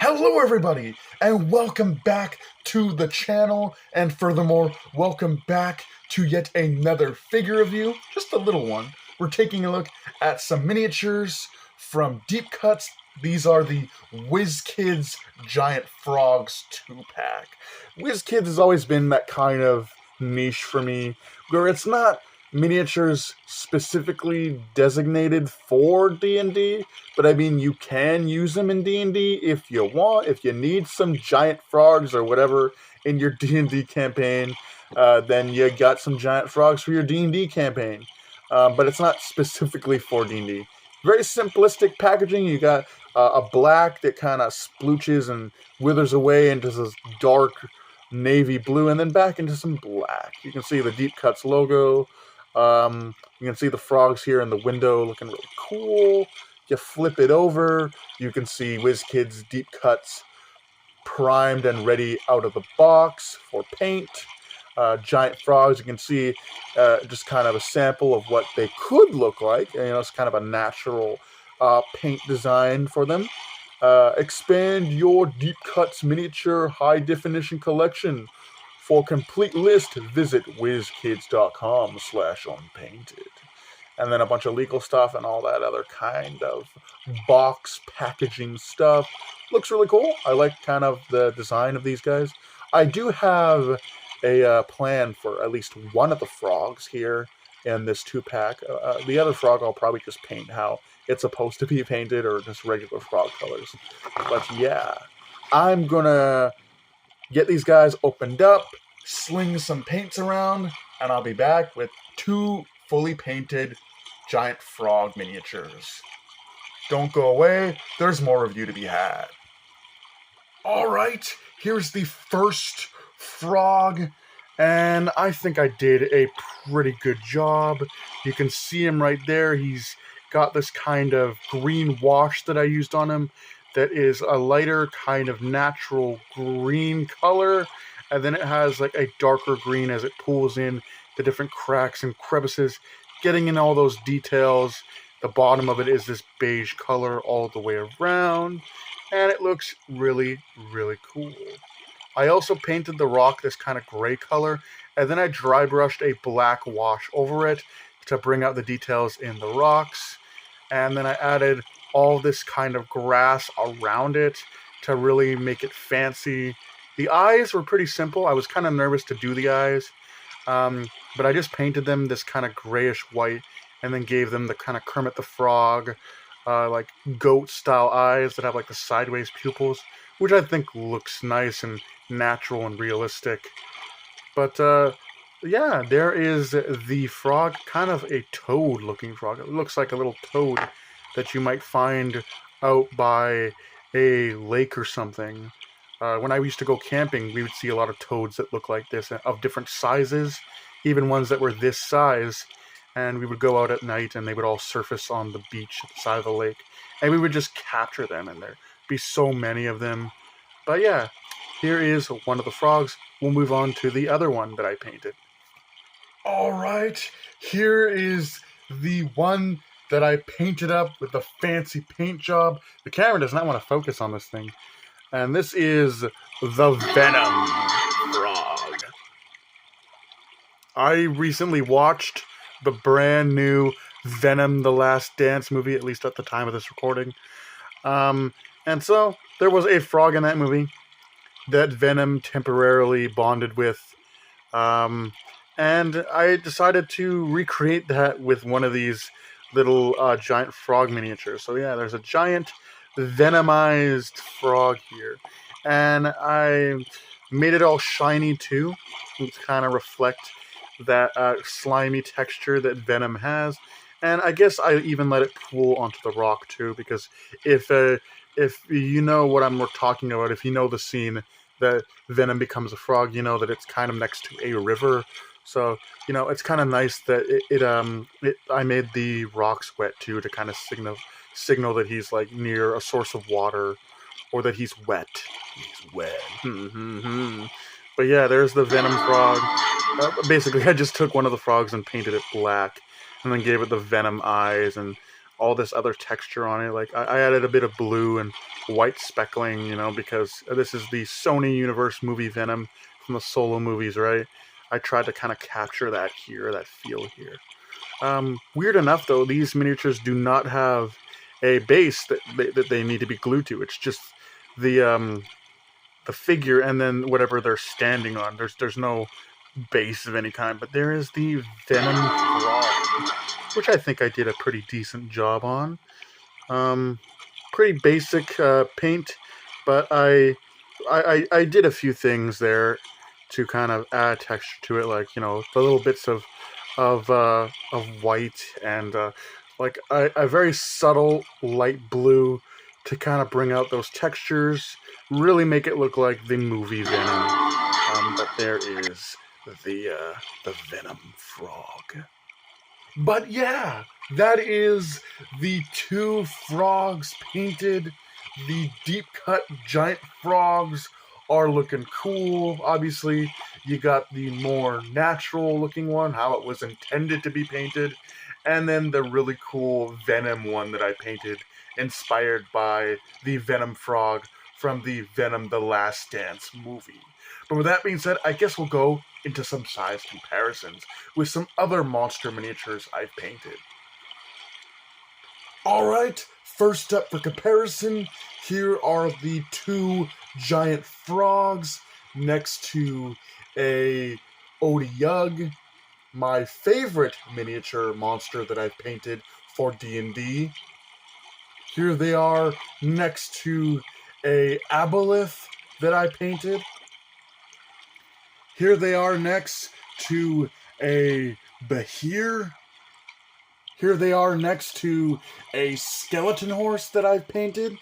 Hello everybody, and welcome back to the channel, and furthermore, welcome back to yet another figure review, just a little one. We're taking a look at some miniatures from Deep Cuts. These are the kidz Giant Frogs 2-pack. kidz has always been that kind of niche for me, where it's not miniatures specifically designated for D&D, but I mean, you can use them in D&D if you want, if you need some giant frogs or whatever in your D&D campaign, then you got some giant frogs for your D&D campaign. But it's not specifically for D&D. Very simplistic packaging. You got a black that kind of splooches and withers away into this dark navy blue, and then back into some black. You can see the Deep Cuts logo. You can see the frogs here in the window looking really cool. You flip it over, you can see kidz Deep Cuts primed and ready out of the box for paint. Giant frogs, you can see just kind of a sample of what they could look like. You know, it's kind of a natural paint design for them. Expand your Deep Cuts miniature high definition collection. For complete list, visit wizkidz.com/unpainted. And then a bunch of legal stuff and all that other kind of box packaging stuff. Looks really cool. I like kind of the design of these guys. I do have a plan for at least one of the frogs here in this 2-pack. The other frog I'll probably just paint how it's supposed to be painted, or just regular frog colors. But yeah, I'm gonna get these guys opened up, sling some paints around, and I'll be back with 2 fully painted giant frog miniatures. Don't go away, there's more review to be had. Alright, here's the first frog, and I think I did a pretty good job. You can see him right there. He's got this kind of green wash that I used on him that is a lighter kind of natural green color, and then it has like a darker green as it pulls in the different cracks and crevices, getting in all those details. The bottom of it is this beige color all the way around, and it looks really, really cool. I also painted the rock this kind of gray color, and then I dry brushed a black wash over it to bring out the details in the rocks, and then I added all this kind of grass around it to really make it fancy. The eyes were pretty simple. I was kind of nervous to do the eyes, but I just painted them this kind of grayish white, and then gave them the kind of Kermit the Frog, like goat style eyes that have like the sideways pupils, which I think looks nice and natural and realistic. But yeah, there is the frog, kind of a toad looking frog. It looks like a little toad that you might find out by a lake or something. When I used to go camping, we would see a lot of toads that look like this, of different sizes, even ones that were this size. And we would go out at night, and they would all surface on the beach at the side of the lake. And we would just capture them, and there'd be so many of them. But yeah, here is one of the frogs. We'll move on to the other one that I painted. Alright, here is the one that I painted up with the fancy paint job. The camera does not want to focus on this thing. And this is the Venom frog. I recently watched the brand new Venom: The Last Dance movie, at least at the time of this recording. And so there was a frog in that movie that Venom temporarily bonded with. And I decided to recreate that with one of these little giant frog miniatures. So yeah, there's a giant venomized frog here. And I made it all shiny too, to kind of reflect that slimy texture that Venom has. And I guess I even let it pool onto the rock too, because if you know what I'm talking about, if you know the scene, that Venom becomes a frog, you know that it's kind of next to a river. So, you know, it's kind of nice that I made the rocks wet too to kind of signal that he's like near a source of water or that he's wet. He's wet. But yeah, there's the Venom frog. Basically, I just took one of the frogs and painted it black, and then gave it the Venom eyes and all this other texture on it. Like I added a bit of blue and white speckling, you know, because this is the Sony Universe movie Venom from the Solo movies, right? I tried to kind of capture that here, that feel here. Weird enough, though, these miniatures do not have a base that they need to be glued to. It's just the figure and then whatever they're standing on. There's no base of any kind, but there is the Venom frog, which I think I did a pretty decent job on. Pretty basic paint, but I did a few things there to kind of add texture to it, like, you know, the little bits of white and like a very subtle light blue to kind of bring out those textures, really make it look like the movie Venom. But there is the Venom frog. But yeah, that is the two frogs painted. The deep cut giant frogs are looking cool. Obviously, you got the more natural looking one, how it was intended to be painted, and then the really cool Venom one that I painted, inspired by the Venom frog from the Venom the Last Dance movie. But with that being said, I guess we'll go into some size comparisons with some other monster miniatures I've painted. Alright, first up for comparison, here are the two giant frogs next to a Odiyug, my favorite miniature monster that I've painted for D&D. Here they are next to a Aboleth that I painted. Here they are next to a Behir. Here they are next to a skeleton horse that I've painted.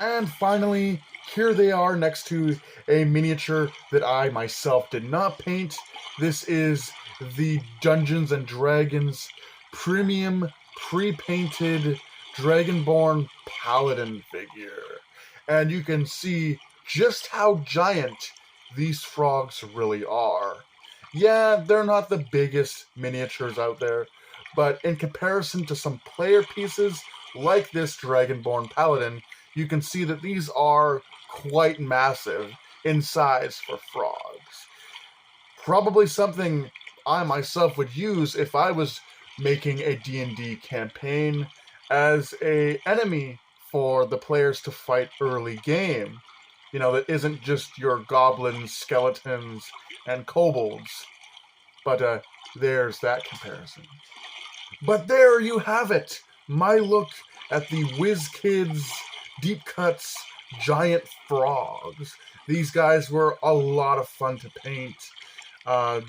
And finally, here they are next to a miniature that I myself did not paint. This is the Dungeons & Dragons premium pre-painted Dragonborn Paladin figure. And you can see just how giant these frogs really are. Yeah, they're not the biggest miniatures out there, but in comparison to some player pieces like this Dragonborn Paladin, you can see that these are quite massive in size for frogs. Probably something I myself would use if I was making a D&D campaign as an enemy for the players to fight early game. You know, that isn't just your goblins, skeletons, and kobolds. But there's that comparison. But there you have it. My look at the WizKids Deep Cuts Giant Frogs. These guys were a lot of fun to paint.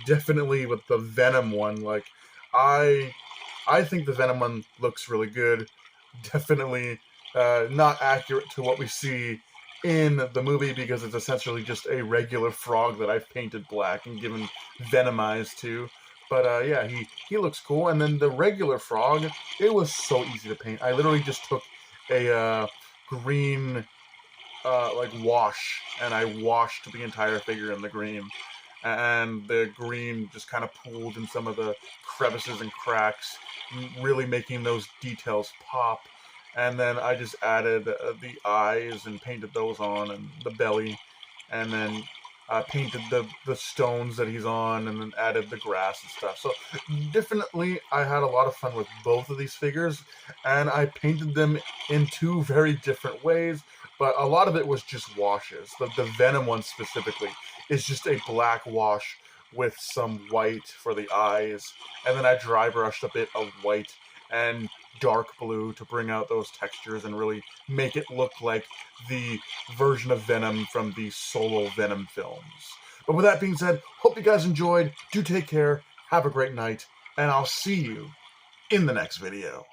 Definitely with the Venom one. Like, I think the Venom one looks really good. Definitely not accurate to what we see in the movie, because it's essentially just a regular frog that I've painted black and given Venom eyes to. But yeah, he looks cool. And then the regular frog, it was so easy to paint. I literally just took a green like wash, and I washed the entire figure in the green. And the green just kind of pooled in some of the crevices and cracks, really making those details pop. And then I just added the eyes and painted those on, and the belly, and then painted the stones that he's on, and then added the grass and stuff. So definitely I had a lot of fun with both of these figures, and I painted them in two very different ways, but a lot of it was just washes. The Venom one specifically is just a black wash with some white for the eyes, and then I dry brushed a bit of white and dark blue to bring out those textures and really make it look like the version of Venom from the Solo Venom films. But with that being said, hope you guys enjoyed. Do take care, have a great night, and I'll see you in the next video.